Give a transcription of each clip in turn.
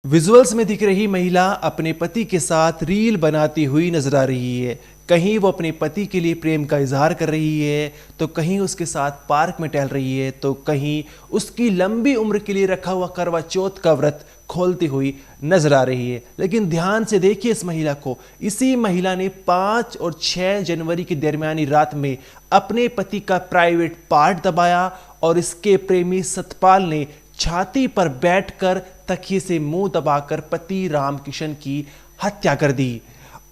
Visuals में दिख रही महिला अपने पति के साथ रील बनाती हुई नजर आ रही है। कहीं वो अपने पति के लिए प्रेम का इजहार कर रही है, तो कहीं उसके साथ पार्क में टहल रही है, तो कहीं उसकी लंबी उम्र के लिए रखा हुआ करवा चौथ का व्रत खोलती हुई नजर आ रही है। लेकिन ध्यान से देखिए इस महिला को। इसी महिला ने 5 और 6 जनवरी की दरमियानी रात में अपने पति का प्राइवेट पार्ट दबाया और इसके प्रेमी सतपाल ने छाती पर बैठकर तकिए से मुंह दबाकर पति रामकिशन की हत्या कर दी।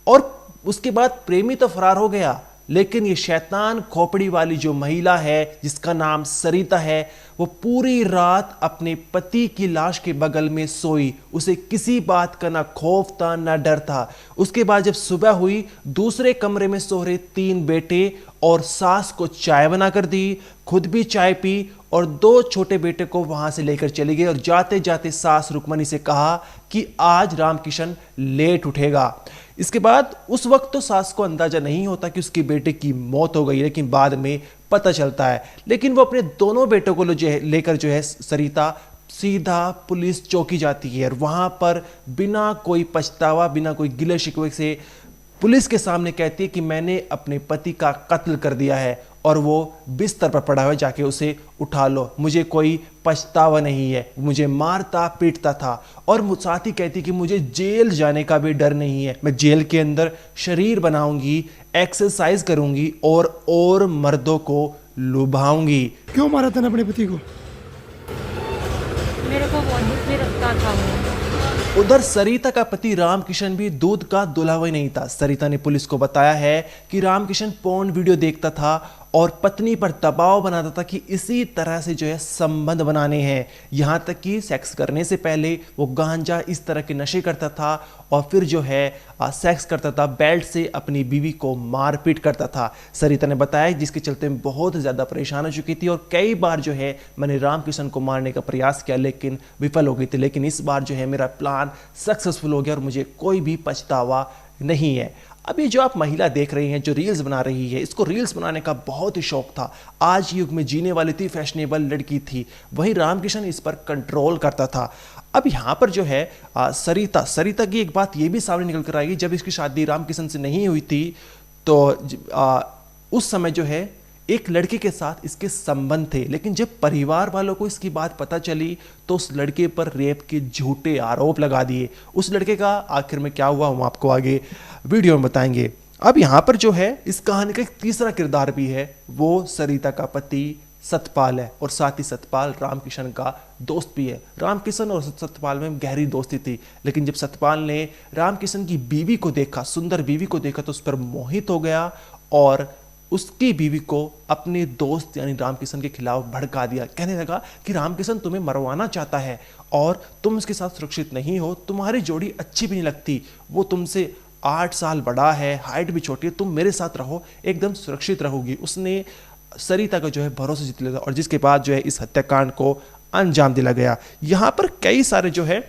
और उसके बाद प्रेमी तो फरार हो गया, लेकिन ये शैतान खोपड़ी वाली जो महिला है जिसका नाम सरिता है, वो पूरी रात अपने पति की लाश के बगल में सोई। उसे किसी बात का ना खौफ था ना डर था। उसके बाद जब सुबह हुई, दूसरे कमरे में सो रहे 3 बेटे और सास को चाय बनाकर दी, खुद भी चाय पी और 2 छोटे बेटे को वहां से लेकर चली गई। और जाते जाते सास रुक्मणी से कहा कि आज रामकिशन लेट उठेगा। इसके बाद उस वक्त तो सास को अंदाजा नहीं होता कि उसके बेटे की मौत हो गई, लेकिन बाद में पता चलता है। लेकिन वो अपने दोनों बेटों को लेकर जो है सरिता सीधा पुलिस चौकी जाती है और वहां पर बिना कोई पछतावा, बिना कोई गिले शिकवे से पुलिस के सामने कहती है कि मैंने अपने पति का कत्ल कर दिया है और वो बिस्तर पर पड़ा हुआ है, जाके उसे उठा लो, मुझे कोई पछतावा नहीं है, मुझे मारता पीटता था। और साथ ही कहती कि मुझे जेल जाने का भी डर नहीं है, मैं जेल के अंदर शरीर बनाऊंगी, एक्सरसाइज करूंगी और मर्दों को लुभाऊंगी। क्यों मारा था अपने पति को? मेरे को बहुत दुख भी लगता था वो। उधर सरिता का पति रामकिशन भी दूध का दुल्हा नहीं था। सरिता ने पुलिस को बताया है कि रामकिशन पोर्न वीडियो देखता था और पत्नी पर दबाव बनाता था कि इसी तरह से जो है संबंध बनाने हैं। यहाँ तक कि सेक्स करने से पहले वो गांजा इस तरह के नशे करता था और फिर जो है सेक्स करता था, बेल्ट से अपनी बीवी को मारपीट करता था। सरिता ने बताया जिसके चलते मैं बहुत ज़्यादा परेशान हो चुकी थी और कई बार जो है मैंने रामकिशन को मारने का प्रयास किया लेकिन विफल हो गई थी। लेकिन इस बार जो है मेरा प्लान सक्सेसफुल हो गया और मुझे कोई भी पछतावा नहीं है। अभी जो आप महिला देख रही हैं जो रील्स बना रही है, इसको रील्स बनाने का बहुत ही शौक था। आज युग में जीने वाली थी, फैशनेबल लड़की थी। वहीं रामकिशन इस पर कंट्रोल करता था। अब यहाँ पर जो है सरिता की एक बात ये भी सामने निकल कर आएगी। जब इसकी शादी रामकिशन से नहीं हुई थी तो उस समय जो है एक लड़के के साथ इसके संबंध थे, लेकिन जब परिवार वालों को इसकी बात पता चली तो उस लड़के पर रेप के झूठे आरोप लगा दिए। उस लड़के का आखिर में क्या हुआ हम आपको आगे वीडियो में बताएंगे। अब यहाँ पर जो है इस कहानी का एक तीसरा किरदार भी है, वो सरिता का पति सतपाल है और साथ ही सतपाल रामकिशन का दोस्त भी है। रामकिशन और सतपाल में गहरी दोस्ती थी, लेकिन जब सतपाल ने रामकिशन की बीवी को देखा, सुंदर बीवी को देखा, तो उस पर मोहित हो गया और उसकी बीवी को अपने दोस्त यानी रामकिशन के खिलाफ भड़का दिया। कहने लगा कि रामकिशन तुम्हें मरवाना चाहता है और तुम उसके साथ सुरक्षित नहीं हो, तुम्हारी जोड़ी अच्छी भी नहीं लगती, वो तुमसे 8 साल बड़ा है, हाइट भी छोटी है, तुम मेरे साथ रहो, एकदम सुरक्षित रहोगी। उसने सरिता का जो है भरोसा जीत लिया और जिसके बाद जो है इस हत्याकांड को अंजाम दिला गया। यहाँ पर कई सारे जो है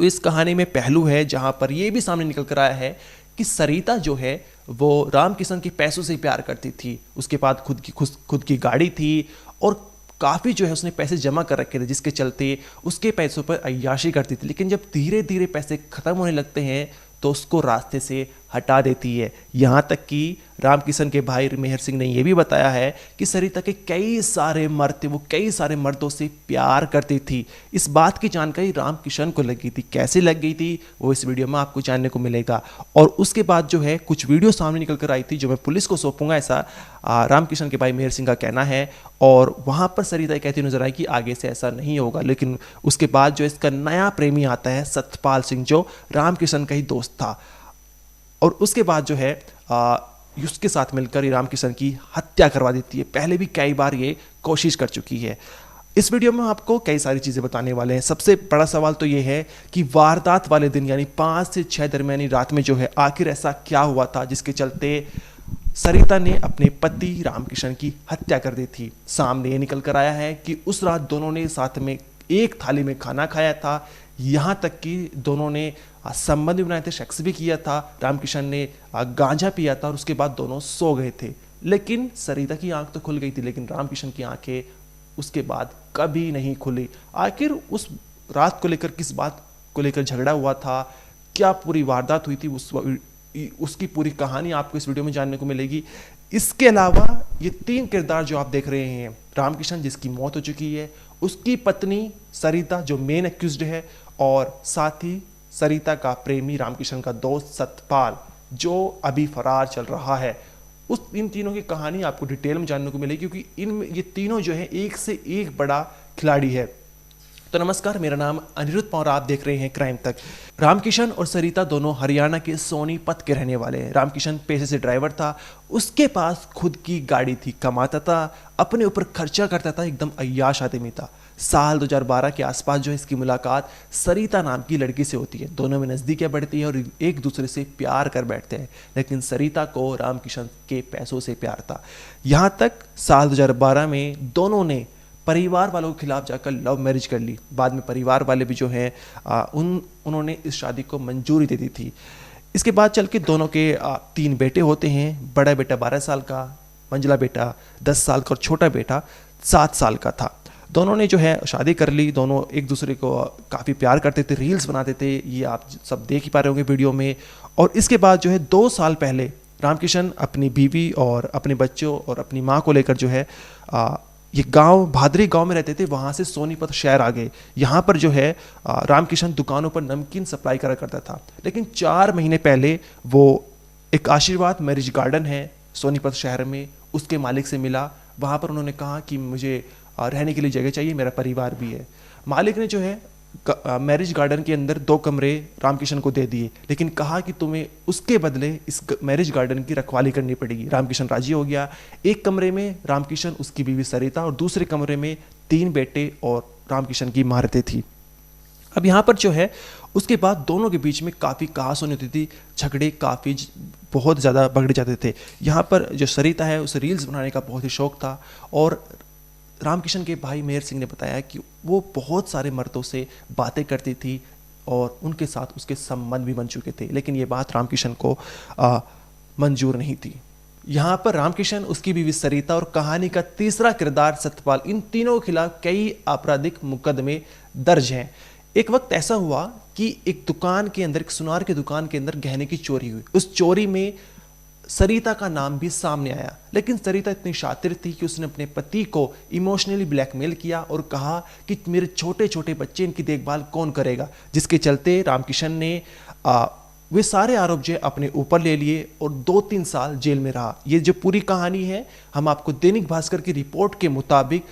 इस कहानी में पहलू है जहाँ पर यह भी सामने निकल कर आया है कि सरिता जो है वो रामकिशन के पैसों से प्यार करती थी। उसके बाद खुद की गाड़ी थी और काफ़ी जो है उसने पैसे जमा कर रखे थे, जिसके चलते उसके पैसों पर अय्याशी करती थी। लेकिन जब धीरे धीरे पैसे ख़त्म होने लगते हैं तो उसको रास्ते से हटा देती है। यहाँ तक कि रामकिशन के भाई मेहर सिंह ने यह भी बताया है कि सरिता के कई सारे मर्द थे, वो कई सारे मर्दों से प्यार करती थी। इस बात की जानकारी रामकिशन को लगी थी। कैसे लग गई थी वो इस वीडियो में आपको जानने को मिलेगा। और उसके बाद जो है कुछ वीडियो सामने निकल कर आई थी जो मैं पुलिस को सौंपूंगा, ऐसा रामकिशन के भाई मेहर सिंह का कहना है। और वहाँ पर सरिता कहती नजर आई कि आगे से ऐसा नहीं होगा। लेकिन उसके बाद जो इसका नया प्रेमी आता है सतपाल सिंह, जो रामकिशन का ही दोस्त था, और उसके बाद जो है उसके साथ मिलकर रामकिशन की हत्या करवा देती है। पहले भी कई बार ये कोशिश कर चुकी है। इस वीडियो में आपको कई सारी चीज़ें बताने वाले हैं। सबसे बड़ा सवाल तो ये है कि वारदात वाले दिन यानी 5 से 6 दरमियानी रात में जो है आखिर ऐसा क्या हुआ था जिसके चलते सरिता ने अपने पति रामकिशन की हत्या कर दी थी। सामने ये निकल कर आया है कि उस रात दोनों ने साथ में एक थाली में खाना खाया था, यहाँ तक कि दोनों ने संबंध भी बनाए थे, सेक्स भी किया था। रामकिशन ने गांजा पिया था और उसके बाद दोनों सो गए थे। लेकिन सरिता की आंख तो खुल गई थी, लेकिन रामकिशन की आंखें उसके बाद कभी नहीं खुली। आखिर उस रात को लेकर किस बात को लेकर झगड़ा हुआ था, क्या पूरी वारदात हुई थी, उसकी पूरी कहानी आपको इस वीडियो में जानने को मिलेगी। इसके अलावा ये 3 किरदार जो आप देख रहे हैं, रामकिशन जिसकी मौत हो चुकी है, उसकी पत्नी सरिता जो मेन एक्यूज्ड है, और साथ ही सरिता का प्रेमी रामकिशन का दोस्त सतपाल जो अभी फरार चल रहा है। इन तीनों की कहानी आपको डिटेल में जानने को मिलेगी, क्योंकि ये तीनों जो है एक से एक बड़ा खिलाड़ी है। तो नमस्कार, मेरा नाम अनिरुद्ध पौर, आप देख रहे हैं क्राइम तक। रामकिशन और सरिता दोनों हरियाणा के सोनीपत के रहने वाले हैं। रामकिशन पेशे से ड्राइवर था, उसके पास खुद की गाड़ी थी, कमाता था, अपने ऊपर खर्चा करता था, एकदम अय्याश आदमी था। साल 2012 के आसपास जो है इसकी मुलाकात सरिता नाम की लड़की से होती है। दोनों में नज़दीकियाँ बढ़ती हैं और एक दूसरे से प्यार कर बैठते हैं, लेकिन सरिता को रामकिशन के पैसों से प्यार था। यहाँ तक साल 2012 में दोनों ने परिवार वालों के खिलाफ जाकर लव मैरिज कर ली। बाद में परिवार वाले भी जो हैं उन्होंने इस शादी को मंजूरी दे दी थी। इसके बाद चल के दोनों के 3 बेटे होते हैं। बड़ा बेटा 12 साल का, मंझला बेटा 10 साल का और छोटा बेटा 7 साल का था। दोनों ने जो है शादी कर ली। दोनों एक दूसरे को काफ़ी प्यार करते थे, रील्स बनाते थे, ये आप सब देख ही पा रहे होंगे वीडियो में। और इसके बाद जो है 2 साल पहले रामकिशन अपनी बीवी और अपने बच्चों और अपनी माँ को लेकर जो है ये गांव भादरी गांव में रहते थे, वहाँ से सोनीपत शहर आ गए। यहाँ पर जो है रामकिशन दुकानों पर नमकीन सप्लाई करा करता था। लेकिन 4 महीने पहले वो एक आशीर्वाद मैरिज गार्डन है सोनीपत शहर में, उसके मालिक से मिला। वहाँ पर उन्होंने कहा कि मुझे रहने के लिए जगह चाहिए, मेरा परिवार भी है। मालिक ने जो है मैरिज गार्डन के अंदर 2 कमरे रामकिशन को दे दिए, लेकिन कहा कि तुम्हें उसके बदले इस मैरिज गार्डन की रखवाली करनी पड़ेगी। रामकिशन राजी हो गया। एक कमरे में रामकिशन, उसकी बीवी सरिता और दूसरे कमरे में 3 बेटे और रामकिशन की माँ रहती थी। अब यहाँ पर जो है उसके बाद दोनों के बीच में काफ़ी कहासुनी होती थी, झगड़े काफ़ी बहुत ज़्यादा बढ़ जाते थे। यहाँ पर जो सरिता है उसे रील्स बनाने का बहुत ही शौक था, और रामकिशन के भाई मेहर सिंह ने बताया कि वो बहुत सारे मर्दों से बातें करती थी और उनके साथ उसके संबंध भी बन चुके थे, लेकिन ये बात रामकिशन को मंजूर नहीं थी। यहाँ पर रामकिशन, उसकी बीवी सरिता और कहानी का तीसरा किरदार सतपाल, इन तीनों के खिलाफ कई आपराधिक मुकदमे दर्ज हैं। एक वक्त ऐसा हुआ कि एक दुकान के अंदर, एक सुनार की दुकान के अंदर गहने की चोरी हुई। उस चोरी में सरिता का नाम भी सामने आया, लेकिन सरिता इतनी शातिर थी कि उसने अपने पति को इमोशनली ब्लैकमेल किया और कहा कि मेरे छोटे छोटे बच्चे, इनकी देखभाल कौन करेगा, जिसके चलते रामकिशन ने वे सारे आरोप जो अपने ऊपर ले लिए और 2-3 साल जेल में रहा। ये जो पूरी कहानी है हम आपको दैनिक भास्कर की रिपोर्ट के मुताबिक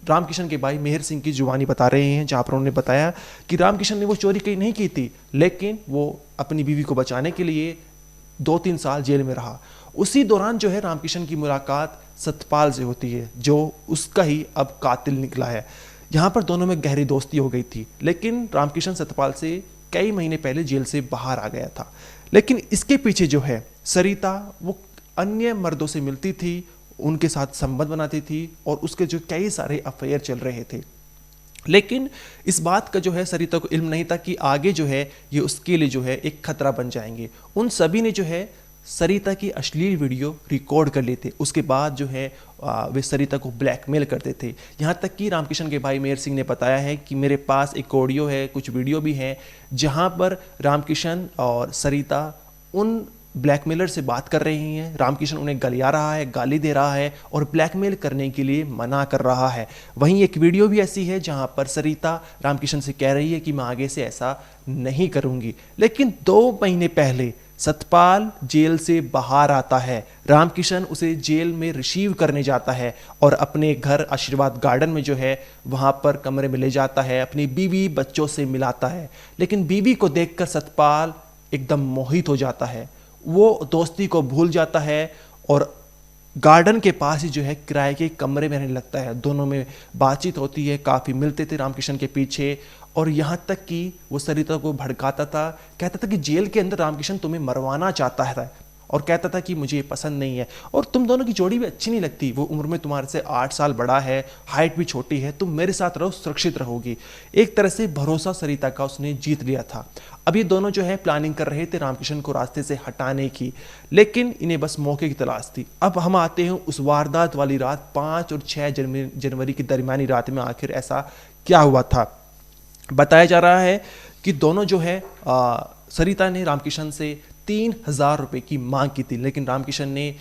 रामकिशन के भाई मेहर सिंह की जुबानी बता रहे हैं, जहाँ पर उन्होंने बताया कि रामकिशन ने वो चोरी कहीं नहीं की थी, लेकिन वो अपनी बीवी को बचाने के लिए 2-3 साल जेल में रहा। उसी दौरान जो है रामकिशन की मुलाकात सतपाल से होती है, जो उसका ही अब कातिल निकला है। यहाँ पर दोनों में गहरी दोस्ती हो गई थी, लेकिन रामकिशन सतपाल से कई महीने पहले जेल से बाहर आ गया था। लेकिन इसके पीछे जो है सरिता, वो अन्य मर्दों से मिलती थी, उनके साथ संबंध बनाती थी और उसके जो कई सारे अफेयर चल रहे थे। लेकिन इस बात का जो है सरिता को इल्म नहीं था कि आगे जो है ये उसके लिए जो है एक खतरा बन जाएंगे। उन सभी ने जो है सरिता की अश्लील वीडियो रिकॉर्ड कर लिए थे। उसके बाद जो है वे सरिता को ब्लैकमेल करते थे। यहाँ तक कि रामकिशन के भाई मेहर सिंह ने बताया है कि मेरे पास एक ऑडियो है, कुछ वीडियो भी है, जहाँ पर रामकिशन और सरिता उन ब्लैकमेलर से बात कर रही हैं। रामकिशन उन्हें गलिया रहा है, गाली दे रहा है और ब्लैकमेल करने के लिए मना कर रहा है। वहीं एक वीडियो भी ऐसी है जहां पर सरिता रामकिशन से कह रही है कि मैं आगे से ऐसा नहीं करूंगी। लेकिन 2 महीने पहले सतपाल जेल से बाहर आता है। रामकिशन उसे जेल में रिसीव करने जाता है और अपने घर आशीर्वाद गार्डन में जो है वहां पर कमरे में ले जाता है, अपनी बीवी बच्चों से मिलाता है। लेकिन बीवी को देखकर सतपाल एकदम मोहित हो जाता है, वो दोस्ती को भूल जाता है और गार्डन के पास ही जो है किराए के कमरे में रहने लगता है। दोनों में बातचीत होती है, काफ़ी मिलते थे रामकिशन के पीछे, और यहाँ तक कि वो सरिता को भड़काता था, कहता था कि जेल के अंदर रामकिशन तुम्हें मरवाना चाहता है और कहता था कि मुझे ये पसंद नहीं है और तुम दोनों की जोड़ी भी अच्छी नहीं लगती, वो उम्र में तुम्हारे से 8 साल बड़ा है, हाइट भी छोटी है, तुम मेरे साथ रहो, सुरक्षित रहोगी। एक तरह से भरोसा सरिता का उसने जीत लिया था। अब ये दोनों जो है प्लानिंग कर रहे थे रामकिशन को रास्ते से हटाने की, लेकिन इन्हें बस मौके की तलाश थी। अब हम आते हैं उस वारदात वाली रात, 5 और 6 जनवरी की दरमियानी रात में आखिर ऐसा क्या हुआ था। बताया जा रहा है कि दोनों जो है सरिता ने रामकिशन से 3,000 रुपये की मांग की थी, लेकिन रामकिशन ने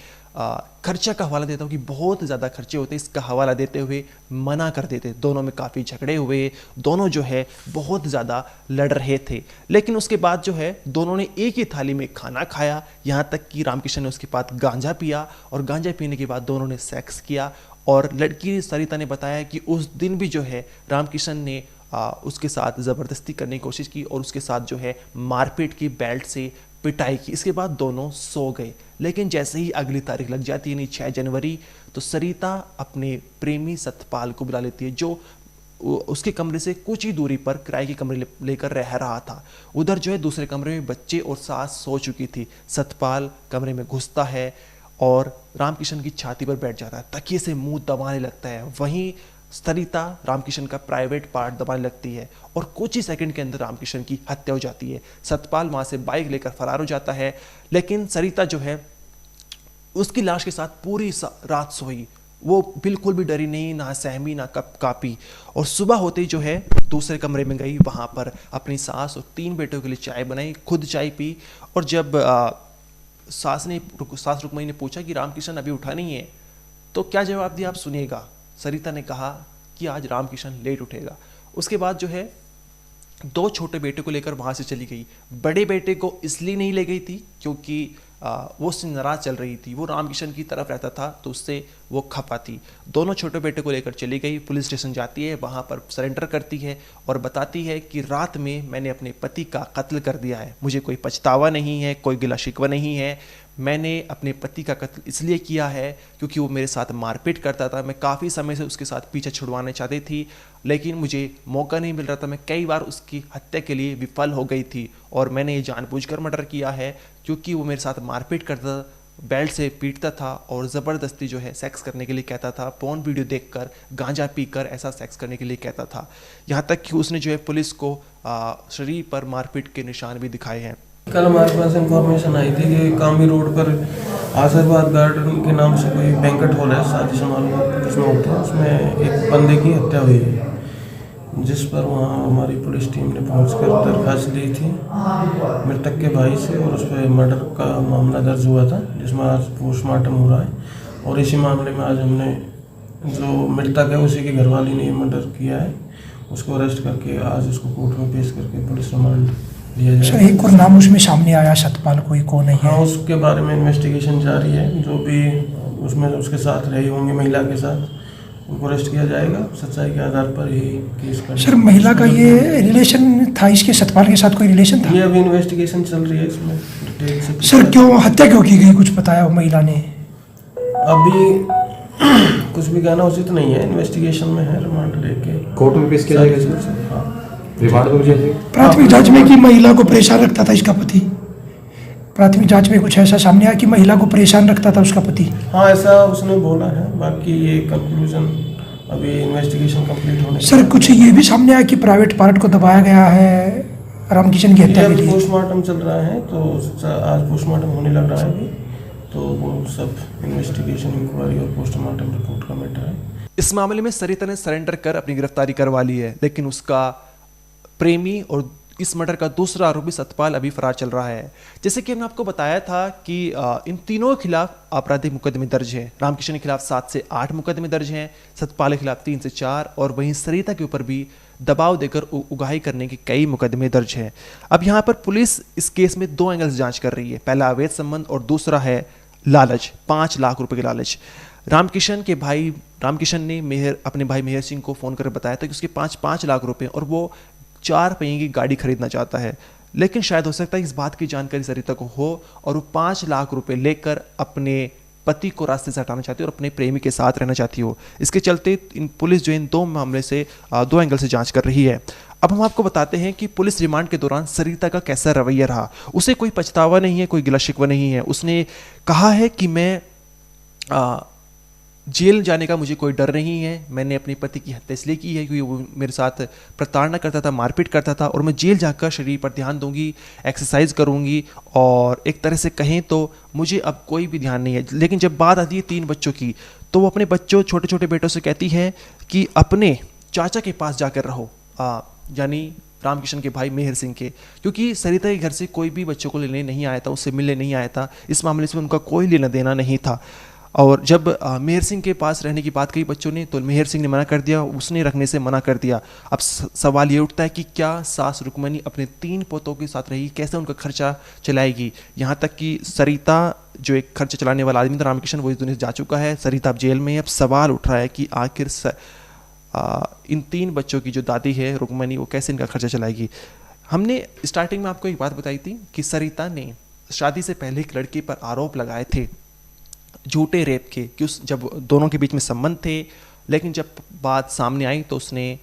खर्चा का हवाला देता हूँ कि बहुत ज़्यादा खर्चे होते, इसका हवाला देते हुए मना कर देते। दोनों में काफ़ी झगड़े हुए, दोनों जो है बहुत ज़्यादा लड़ रहे थे। लेकिन उसके बाद जो है दोनों ने एक ही थाली में खाना खाया, यहाँ तक कि रामकिशन ने उसके बाद गांजा पिया और गांजा पीने के बाद दोनों ने सेक्स किया। और लड़की सरिता ने बताया कि उस दिन भी जो है रामकिशन ने उसके साथ ज़बरदस्ती करने की कोशिश की और उसके साथ जो है मारपीट की, बेल्ट से पिटाई की। इसके बाद दोनों सो गए। लेकिन जैसे ही अगली तारीख लग जाती है, यानी 6 जनवरी, तो सरिता अपने प्रेमी सतपाल को बुला लेती है, जो उसके कमरे से कुछ ही दूरी पर किराए के कमरे लेकर रह रहा था। उधर जो है दूसरे कमरे में बच्चे और सास सो चुकी थी। सतपाल कमरे में घुसता है और रामकिशन की छाती पर बैठ जाता है, तकिए से मुंह दबाने लगता है। वहीं सरिता रामकिशन का प्राइवेट पार्ट दबाने लगती है और कुछ ही सेकंड के अंदर रामकिशन की हत्या हो जाती है। सतपाल वहां से बाइक लेकर फरार हो जाता है, लेकिन सरिता जो है उसकी लाश के साथ पूरी रात सोई। वो बिल्कुल भी डरी नहीं, ना सहमी, ना कापी। और सुबह होते ही जो है दूसरे कमरे में गई, वहां पर अपनी सास और 3 बेटों के लिए चाय बनाई, खुद चाय पी। और जब सास रुक्मणी ने पूछा कि रामकिशन अभी उठा नहीं है, तो क्या जवाब दिया आप सुनिएगा। सरिता ने कहा कि आज रामकिशन लेट उठेगा। उसके बाद जो है 2 छोटे बेटे को लेकर वहाँ से चली गई। बड़े बेटे को इसलिए नहीं ले गई थी क्योंकि वो उससे नाराज चल रही थी, वो रामकिशन की तरफ रहता था तो उससे वो खपा थी। दोनों छोटे बेटे को लेकर चली गई, पुलिस स्टेशन जाती है, वहाँ पर सरेंडर करती है और बताती है कि रात में मैंने अपने पति का कत्ल कर दिया है, मुझे कोई पछतावा नहीं है, कोई गिला शिकवा नहीं है। मैंने अपने पति का कत्ल इसलिए किया है क्योंकि वो मेरे साथ मारपीट करता था। मैं काफ़ी समय से उसके साथ पीछे छुड़वाना चाहती थी, लेकिन मुझे मौका नहीं मिल रहा था। मैं कई बार उसकी हत्या के लिए विफल हो गई थी और मैंने ये जानबूझकर मर्डर किया है क्योंकि वो मेरे साथ मारपीट करता, बेल्ट से पीटता था और ज़बरदस्ती जो है सेक्स करने के लिए कहता था। पोर्न वीडियो देखकर, गांजा पीकर ऐसा सेक्स करने के लिए कहता था। यहाँ तक कि उसने जो है पुलिस को शरीर पर मारपीट के निशान भी दिखाए हैं। कल हमारे पास इंफॉर्मेशन आई थी कि कामी रोड पर आशीर्वाद गार्डन के नाम से कोई बैंकेट हॉल है, शादी समारोह जिसमें होते हैं, उसमें एक बंदे की हत्या हुई है, जिस पर वहाँ हमारी पुलिस टीम ने पहुंचकर दरखास्त दी थी मृतक के भाई से और उस पर मर्डर का मामला दर्ज हुआ था, जिसमें आज पोस्टमार्टम हो रहा है। और इसी मामले में आज हमने जो मृतक है उसी की घरवाली ने मर्डर किया है, उसको अरेस्ट करके आज उसको कोर्ट में पेश करके पुलिस रिमांड दिया जाए। सर एक और नाम उसमें सामने आया सतपाल, कोई कौन है? हाँ, उसके बारे में इन्वेस्टिगेशन जारी है। जो भी उसमें उसके साथ रहे होंगे महिला के साथ, उनको अरेस्ट किया जाएगा। सच्चाई के आधार पर ही केस कर। सर महिला का ये रिलेशन था, इसके सतपाल के साथ कोई रिलेशन था? ये अभी इन्वेस्टिगेशन चल रही है, इसमें डिटेल से। सर क्यों हत्या क्यों की गई, कुछ बताया महिला ने? अभी कुछ भी कहना उचित नहीं है, इन्वेस्टिगेशन में है, रिमांड लेके कोर्ट में पेश किया जाएगा। हाँ, रिमांड हो जाएगी। प्राथमिक जांच में कि महिला को परेशान रखता था इसका पति? प्राथमिक जांच में कुछ ऐसा सामने आया कि महिला को परेशान रखता था उसका पति? हाँ, ऐसा उसने बोला है। बाकी ये कंक्लूजन अभी इन्वेस्टिगेशन कंप्लीट होने। सर कुछ ये भी सामने आया कि प्राइवेट पार्ट को दबाया गया है रामकिशन की हत्या के लिए? पोस्टमार्टम चल रहा है, तो आज पोस्टमार्टम होने लग रहा है अभी, तो वो सब इन्वेस्टिगेशन, इंक्वायरी और पोस्टमार्टम रिपोर्ट का मैटर है। इस मामले में सरिता ने सरेंडर कर अपनी गिरफ्तारी करवा ली है, लेकिन उसका प्रेमी और इस मर्डर का दूसरा आरोपी सतपाल अभी फरार चल रहा है। जैसे कि हमने आपको बताया था कि इन तीनों के खिलाफ आपराधिक मुकदमे दर्ज हैं। रामकिशन के खिलाफ 7 से 8 मुकदमे दर्ज हैं, सतपाल के खिलाफ 3 से 4 और वहीं सरिता के ऊपर भी दबाव देकर उगाही करने के कई मुकदमे दर्ज हैं। अब यहाँ पर पुलिस इस केस में 2 एंगल से जांच कर रही है। पहला अवैध संबंध और दूसरा है लालच, 5 लाख रुपए के लालच। रामकिशन ने अपने भाई मेहर सिंह को फ़ोन कर बताया था कि उसके 5 लाख रुपए और वो 4 पहिए की गाड़ी खरीदना चाहता है। लेकिन शायद हो सकता है इस बात की जानकारी सरिता को हो और वो 5 लाख रुपए लेकर अपने पति को रास्ते से हटाना चाहती हो और अपने प्रेमी के साथ रहना चाहती हो। इसके चलते पुलिस जो इन 2 मामले से 2 एंगल से जांच कर रही है। अब हम आपको बताते हैं कि पुलिस रिमांड के दौरान सरिता का कैसा रवैया रहा। उसे कोई पछतावा नहीं है, कोई गिला शिकवा नहीं है। उसने कहा है कि मैं जेल जाने का मुझे कोई डर नहीं है, मैंने अपने पति की हत्या इसलिए की है क्योंकि वो मेरे साथ प्रताड़ना करता था, मारपीट करता था और मैं जेल जाकर शरीर पर ध्यान दूंगी, एक्सरसाइज करूंगी और एक तरह से कहें तो मुझे अब कोई भी ध्यान नहीं है। लेकिन जब बात आती है 3 बच्चों की, तो वो अपने बच्चों, छोटे छोटे बेटों से कहती है कि अपने चाचा के पास जाकर रहो। यानी रामकिशन के भाई मेहर सिंह के, क्योंकि सरिता के घर से कोई भी बच्चों को लेने नहीं आया था, उससे मिलने नहीं आया था, इस मामले से उनका कोई लेना देना नहीं था। और जब मेहर सिंह के पास रहने की बात कही बच्चों ने, तो मेहर सिंह ने मना कर दिया, उसने रखने से मना कर दिया। अब सवाल ये उठता है कि क्या सास रुक्मणी अपने 3 पोतों के साथ रहेगी, कैसे उनका खर्चा चलाएगी। यहाँ तक कि सरिता जो एक खर्चा चलाने वाला आदमी था रामकिशन, वो इस दुनिया से जा चुका है, सरिता अब जेल में है। अब सवाल उठ रहा है कि आखिर इन 3 बच्चों की जो दादी है रुक्मणी, वो कैसे इनका खर्चा चलाएगी। हमने स्टार्टिंग में आपको एक बात बताई थी कि सरिता ने शादी से पहले एक लड़की पर आरोप लगाए थे झूठे रेप के, कि उस जब दोनों के बीच में संबंध थे, लेकिन जब बात सामने आई तो उसने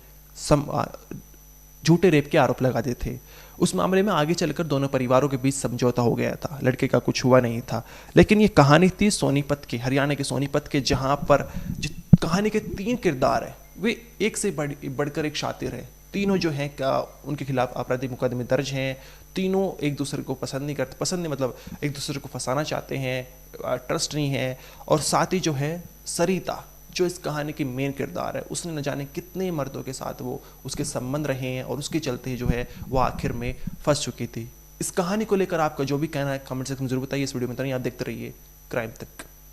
झूठे रेप के आरोप लगा दिए थे। उस मामले में आगे चलकर दोनों परिवारों के बीच समझौता हो गया था, लड़के का कुछ हुआ नहीं था। लेकिन ये कहानी थी सोनीपत के, हरियाणा के सोनीपत के, जहाँ पर कहानी के 3 किरदार हैं, वे एक से बढ़कर एक शातिर है। तीनों जो हैं उनके खिलाफ आपराधिक मुकदमे दर्ज हैं, तीनों एक दूसरे को पसंद नहीं करते, पसंद नहीं मतलब एक दूसरे को फंसाना चाहते हैं, ट्रस्ट नहीं है। और साथ ही जो है सरिता, जो इस कहानी की मेन किरदार है, उसने न जाने कितने मर्दों के साथ वो उसके संबंध रहे हैं और उसके चलते जो है वो आखिर में फंस चुकी थी। इस कहानी को लेकर आपका जो भी कहना है कमेंट सेक्शन में जरूर बताइए। इस वीडियो में आप देखते रहिए क्राइम तक।